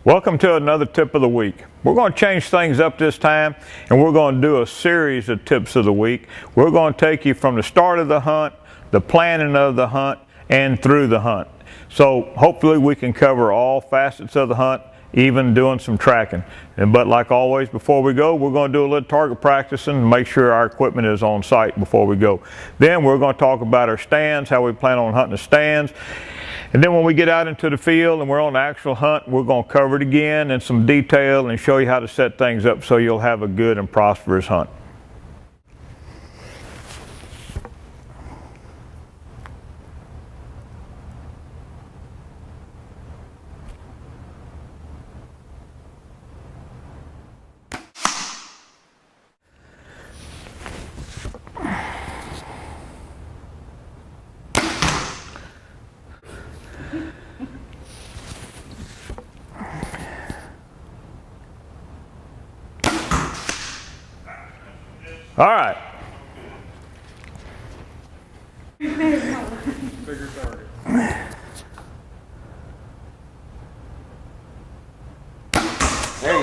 Welcome to another tip of the week. We're going to change things up this time, and we're going to do a series of tips of the week. We're going to take you from the start of the hunt, the planning of the hunt, and through the hunt. So hopefully we can cover all facets of the hunt, even doing some tracking. But like always, before we go, we're going to do a little target practicing and make sure our equipment is on site before we go. Then we're going to talk about our stands, how we plan on hunting the stands. And then when we get out into the field and we're on the actual hunt, we're going to cover it again in some detail and show you how to set things up so you'll have a good and prosperous hunt. All right. Bigger target.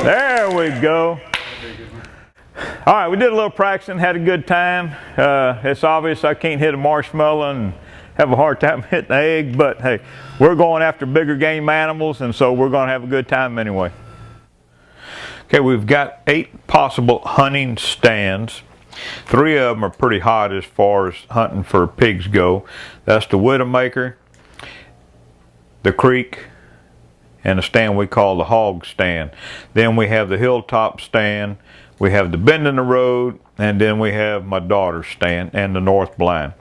There we go. All right, we did a little practicing, had a good time. It's obvious I can't hit a marshmallow and have a hard time hitting an egg, but hey, we're going after bigger game animals, and so we're going to have a good time anyway. Okay, we've got 8 possible hunting stands. 3 of them are pretty hot as far as hunting for pigs go. That's the Widowmaker, the Creek, and a stand we call the Hog stand. Then we have the Hilltop stand, we have the Bend in the Road, and then we have my daughter's stand and the North blind.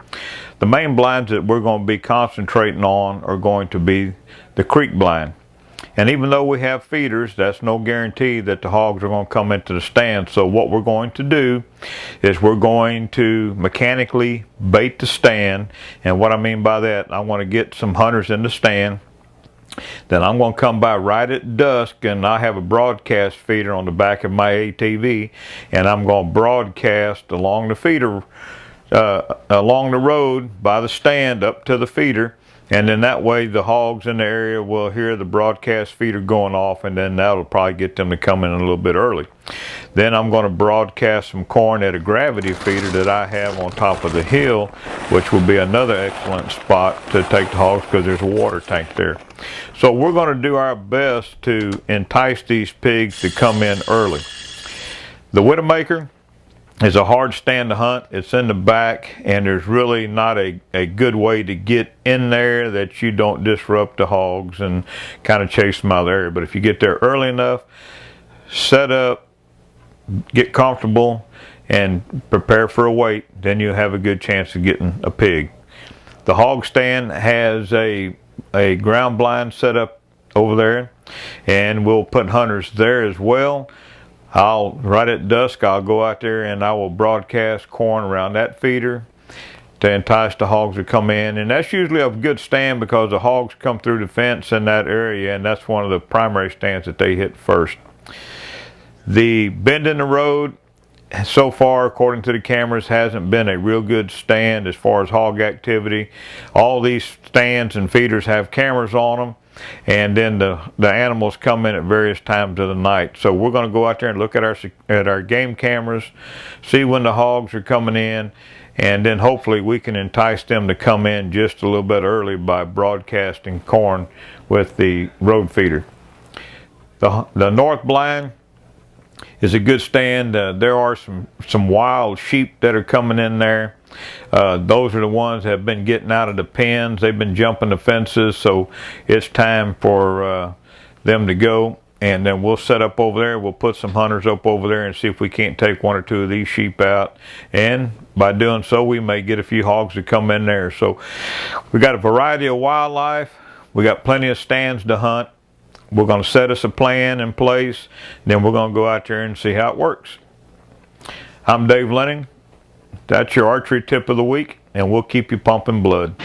The main blinds that we're going to be concentrating on are going to be the Creek blind. And even though we have feeders, that's no guarantee that the hogs are going to come into the stand. So what we're going to do is we're going to mechanically bait the stand. And what I mean by that, I want to get some hunters in the stand. Then I'm going to come by right at dusk, and I have a broadcast feeder on the back of my ATV, and I'm going to broadcast along the feeder, along the road by the stand up to the feeder. And then that way the hogs in the area will hear the broadcast feeder going off, and then that'll probably get them to come in a little bit early. Then I'm going to broadcast some corn at a gravity feeder that I have on top of the hill, which will be another excellent spot to take the hogs because there's a water tank there. So we're going to do our best to entice these pigs to come in early. The Widowmaker is a hard stand to hunt. It's in the back, and there's really not a good way to get in there that you don't disrupt the hogs and kind of chase them out of the area. But if you get there early enough, set up, get comfortable, and prepare for a wait, then you'll have a good chance of getting a pig. The hog stand has a ground blind set up over there, and we'll put hunters there as well. Right at dusk, I'll go out there and I will broadcast corn around that feeder to entice the hogs to come in. And that's usually a good stand because the hogs come through the fence in that area, and that's one of the primary stands that they hit first. The Bend in the Road, so far, according to the cameras, hasn't been a real good stand as far as hog activity. All these stands and feeders have cameras on them, and then the animals come in at various times of the night. So we're going to go out there and look at our game cameras, see when the hogs are coming in, and then hopefully we can entice them to come in just a little bit early by broadcasting corn with the road feeder. The North blind is a good stand. There are some wild sheep that are coming in there. Those are the ones that have been getting out of the pens. They've been jumping the fences, so it's time for them to go. And then we'll set up over there. We'll put some hunters up over there and see if we can't take 1 or 2 of these sheep out. And by doing so, we may get a few hogs to come in there. So we got a variety of wildlife. We got plenty of stands to hunt. We're going to set us a plan in place, then we're going to go out there and see how it works. I'm Dave Leining. That's your archery tip of the week, and we'll keep you pumping blood.